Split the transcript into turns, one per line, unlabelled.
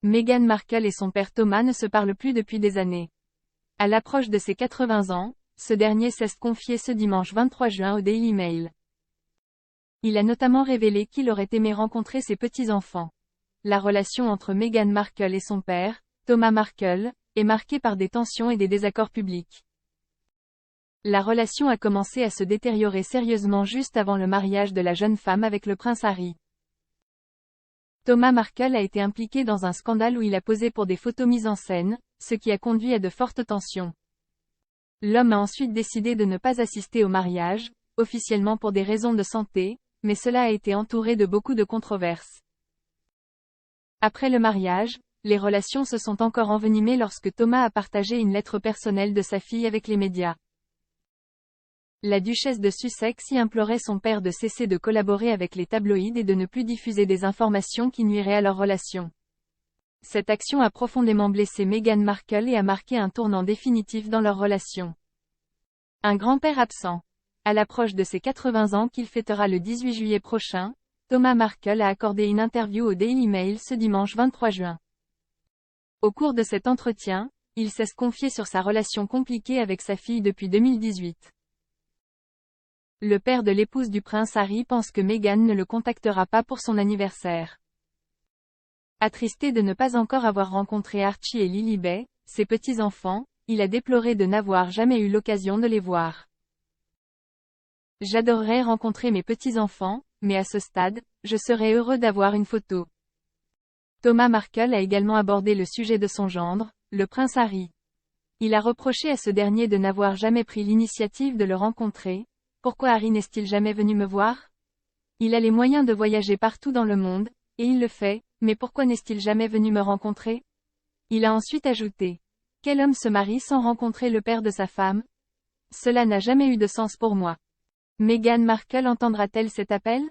Meghan Markle et son père Thomas ne se parlent plus depuis des années. À l'approche de ses 80 ans, ce dernier s'est confié ce dimanche 23 juin au Daily Mail. Il a notamment révélé qu'il aurait aimé rencontrer ses petits-enfants. La relation entre Meghan Markle et son père, Thomas Markle, est marquée par des tensions et des désaccords publics. La relation a commencé à se détériorer sérieusement juste avant le mariage de la jeune femme avec le prince Harry. Thomas Markle a été impliqué dans un scandale où il a posé pour des photos mises en scène, ce qui a conduit à de fortes tensions. L'homme a ensuite décidé de ne pas assister au mariage, officiellement pour des raisons de santé, mais cela a été entouré de beaucoup de controverses. Après le mariage, les relations se sont encore envenimées lorsque Thomas a partagé une lettre personnelle de sa fille avec les médias. La duchesse de Sussex y implorait son père de cesser de collaborer avec les tabloïds et de ne plus diffuser des informations qui nuiraient à leur relation. Cette action a profondément blessé Meghan Markle et a marqué un tournant définitif dans leur relation. Un grand-père absent. À l'approche de ses 80 ans qu'il fêtera le 18 juillet prochain, Thomas Markle a accordé une interview au Daily Mail ce dimanche 23 juin. Au cours de cet entretien, il s'est confié sur sa relation compliquée avec sa fille depuis 2018. Le père de l'épouse du prince Harry pense que Meghan ne le contactera pas pour son anniversaire. Attristé de ne pas encore avoir rencontré Archie et Lilibet, ses petits-enfants, il a déploré de n'avoir jamais eu l'occasion de les voir. J'adorerais rencontrer mes petits-enfants, mais à ce stade, je serais heureux d'avoir une photo. Thomas Markle a également abordé le sujet de son gendre, le prince Harry. Il a reproché à ce dernier de n'avoir jamais pris l'initiative de le rencontrer. Pourquoi Harry n'est-il jamais venu me voir? Il a les moyens de voyager partout dans le monde, et il le fait, mais pourquoi n'est-il jamais venu me rencontrer? Il a ensuite ajouté. Quel homme se marie sans rencontrer le père de sa femme? Cela n'a jamais eu de sens pour moi. Meghan Markle entendra-t-elle cet appel?